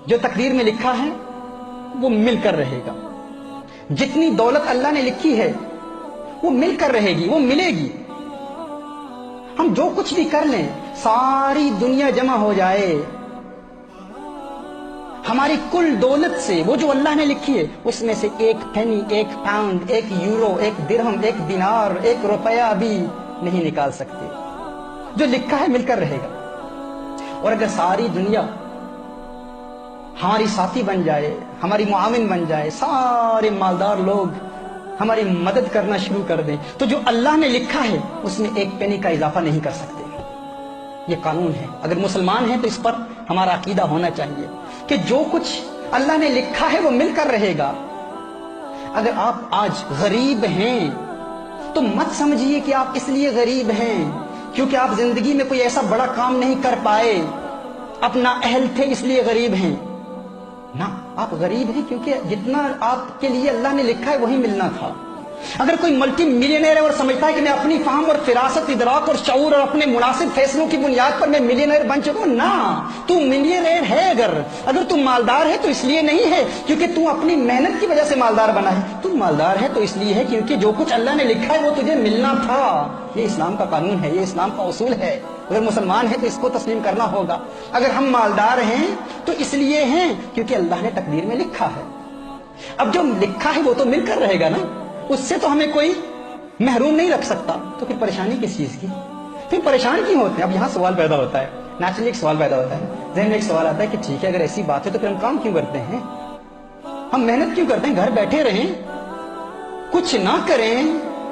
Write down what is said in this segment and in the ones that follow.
جو تقدیر میں لکھا ہے وہ مل کر رہے گا. جتنی دولت اللہ نے لکھی ہے وہ مل کر رہے گی, وہ ملے گی. ہم جو کچھ بھی کر لیں, ساری دنیا جمع ہو جائے, ہماری کل دولت سے وہ جو اللہ نے لکھی ہے اس میں سے ایک پینی, ایک پاؤنڈ, ایک یورو, ایک درہم, ایک دینار, ایک روپیہ بھی نہیں نکال سکتے. جو لکھا ہے مل کر رہے گا. اور اگر ساری دنیا ہماری ساتھی بن جائے, ہماری معاون بن جائے, سارے مالدار لوگ ہماری مدد کرنا شروع کر دیں, تو جو اللہ نے لکھا ہے اس میں ایک پینی کا اضافہ نہیں کر سکتے. یہ قانون ہے. اگر مسلمان ہیں تو اس پر ہمارا عقیدہ ہونا چاہیے کہ جو کچھ اللہ نے لکھا ہے وہ مل کر رہے گا. اگر آپ آج غریب ہیں تو مت سمجھیے کہ آپ اس لیے غریب ہیں کیونکہ آپ زندگی میں کوئی ایسا بڑا کام نہیں کر پائے, اپنا اہل تھے اس لیے غریب ہیں. نہ, آپ غریب ہیں کیونکہ جتنا آپ کے لیے اللہ نے لکھا ہے وہی ملنا تھا. اگر کوئی ملٹی ملینئر ہے اور سمجھتا ہے کہ میں اپنی فہم اور فراست, ادراک اور شعور اور اپنے مناسب فیصلوں کی بنیاد پر میں ملینئر بن چکا ہوں, نہ, تو ملینئر ہے. اگر تم مالدار ہے تو اس لیے نہیں ہے کیونکہ تم اپنی محنت کی وجہ سے مالدار بنا ہے. تم مالدار ہے تو اس لیے ہے کیونکہ جو کچھ اللہ نے لکھا ہے وہ تجھے ملنا تھا. یہ اسلام کا قانون ہے, یہ اسلام کا اصول ہے. اگر مسلمان ہے تو اس کو تسلیم کرنا ہوگا. اگر ہم مالدار ہیں تو اس لیے ہیں کیونکہ اللہ نے تقدیر میں لکھا ہے. اب جو لکھا ہے وہ تو مل کر رہے گا نا, اس سے تو ہمیں کوئی محروم نہیں رکھ سکتا. تو پھر پریشانی کس چیز کی, پھر پریشان کیوں ہوتے ہیں؟ اب یہاں سوال پیدا ہوتا ہے, نیچرلی ایک سوال پیدا ہوتا ہے, ذہن میں ایک سوال آتا ہے کہ ٹھیک ہے اگر ایسی بات ہے تو پھر ہم کام کیوں کرتے ہیں, ہم محنت کیوں کرتے ہیں, گھر بیٹھے رہیں, کچھ نہ کریں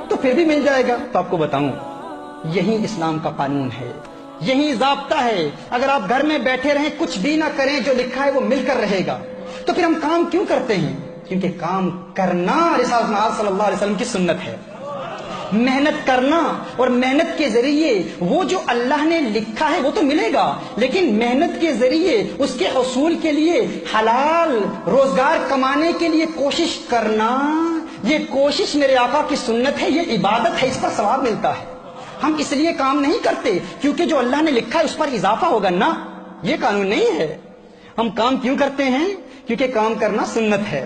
تو پھر بھی مل جائے گا. تو آپ کو بتاؤں, یہی اسلام کا قانون ہے, یہی ضابطہ ہے. اگر آپ گھر میں بیٹھے رہیں, کچھ بھی نہ کریں, جو لکھا ہے وہ مل کر رہے گا. تو پھر ہم کام کیوں کرتے ہیں؟ کیونکہ کام کرنا رسالت محمد صلی اللہ علیہ وسلم کی سنت ہے. محنت کرنا, اور محنت کے ذریعے وہ جو اللہ نے لکھا ہے وہ تو ملے گا, لیکن محنت کے ذریعے اس کے حصول کے لیے حلال روزگار کمانے کے لیے کوشش کرنا, یہ کوشش میرے آقا کی سنت ہے, یہ عبادت ہے, اس پر ثواب ملتا ہے. ہم اس لیے کام نہیں کرتے کیونکہ جو اللہ نے لکھا ہے اس پر اضافہ ہوگا, نہ, یہ قانون نہیں ہے. ہم کام کیوں کرتے ہیں؟ کیونکہ کام کرنا سنت ہے,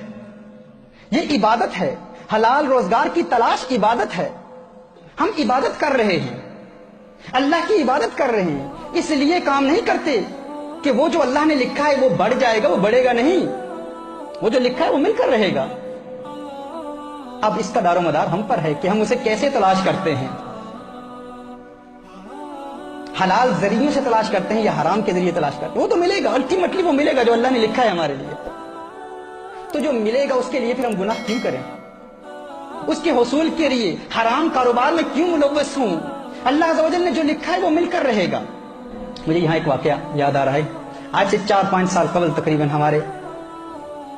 یہ عبادت ہے. حلال روزگار کی تلاش عبادت ہے. ہم عبادت کر رہے ہیں, اللہ کی عبادت کر رہے ہیں, اس لیے کام نہیں کرتے کہ وہ جو اللہ نے لکھا ہے وہ بڑھ جائے گا, وہ بڑھے گا نہیں, وہ جو لکھا ہے وہ مل کر رہے گا. اب اس کا دار و مدار ہم پر ہے کہ ہم اسے کیسے تلاش کرتے ہیں. حلال ذریعے سے تلاش کرتے ہیں یا حرام کے ذریعے تلاش کرتے ہیں, وہ تو ملے گا, الٹیمیٹلی وہ ملے گا جو اللہ نے لکھا ہے ہمارے لیے. تو جو ملے گا اس کے لیے پھر ہم گناہ کیوں کریں؟ اس کے حصول کے لیے حرام کاروبار میں کیوں ملوث ہوں؟ اللہ عز و جل نے جو لکھا ہے وہ مل کر رہے گا. مجھے یہاں ایک واقعہ یاد آ رہا ہے. آج سے 4-5 سال قبل تقریباً ہمارے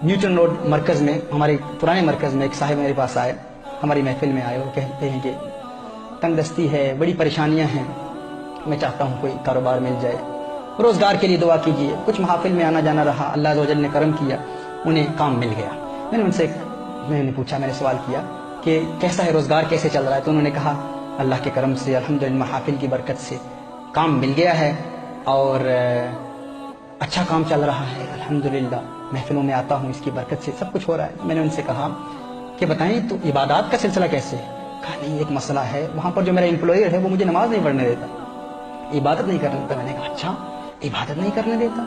نیوٹن روڈ مرکز میں, ہمارے پرانے مرکز میں ایک صاحب میرے پاس آئے, ہماری محفل میں آئے, اور کہتے ہیں کہ تنگ دستی ہے, بڑی پریشانیاں ہیں, میں چاہتا ہوں کوئی کاروبار مل جائے, روزگار کے لیے دعا کیجیے. کچھ محافل میں آنا جانا رہا, اللہ عز و جل نے کرم کیا, انہیں کام مل گیا. میں نے ان سے پوچھا, میں نے سوال کیا کہ کیسا ہے روزگار, کیسے چل رہا ہے؟ تو انہوں نے کہا اللہ کے کرم سے الحمدللہ محافل کی برکت سے کام مل گیا ہے اور اچھا کام چل رہا ہے الحمدللہ, محفلوں میں آتا ہوں, اس کی برکت سے سب کچھ ہو رہا ہے. میں نے ان سے کہا کہ بتائیں تو عبادات کا سلسلہ کیسے ہے؟ کہا نہیں, ایک مسئلہ ہے, وہاں پر جو میرا امپلائر ہے وہ مجھے نماز نہیں پڑھنے دیتا, عبادت نہیں کرنے دیتا. میں نے کہا اچھا, عبادت نہیں کرنے دیتا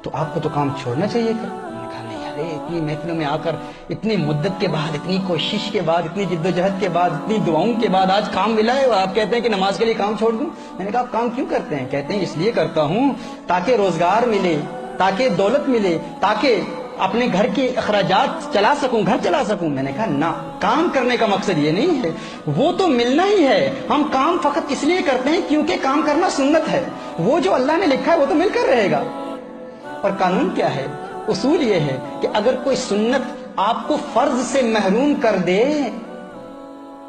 تو آپ کو تو کام چھوڑنا چاہیے تھا. میں نے کہا نہیں, ارے اتنی محفلوں میں آ کر, اتنی مدت کے بعد, اتنی کوشش کے بعد, اتنی جد و جہد کے بعد, اتنی دعاؤں کے بعد آج کام ملا ہے اور آپ کہتے ہیں کہ نماز کے لیے کام چھوڑ دوں. میں نے کہا آپ کام کیوں کرتے ہیں؟ کہتے ہیں اس لیے کرتا ہوں تاکہ روزگار ملے, تاکہ دولت ملے, تاکہ اپنے گھر کے اخراجات چلا سکوں, گھر چلا سکوں. میں نے کہا نہ, کام کرنے کا مقصد یہ نہیں ہے, وہ تو ملنا ہی ہے. ہم کام فقط اس لیے کرتے ہیں کیونکہ کام کرنا سنت ہے, وہ جو اللہ نے لکھا ہے وہ تو مل کر رہے گا. اور قانون کیا ہے؟ اصول یہ ہے کہ اگر کوئی سنت آپ کو فرض سے محروم کر دے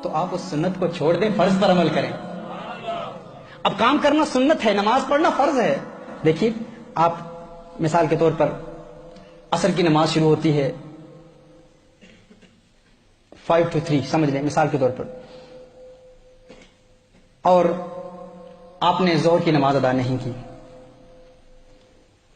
تو آپ اس سنت کو چھوڑ دیں, فرض پر عمل کریں. اب کام کرنا سنت ہے, نماز پڑھنا فرض ہے. دیکھیے, آپ مثال کے طور پر عصر کی نماز شروع ہوتی ہے 5 to 3, سمجھ لیں مثال کے طور پر, اور آپ نے ظہر کی نماز ادا نہیں کی,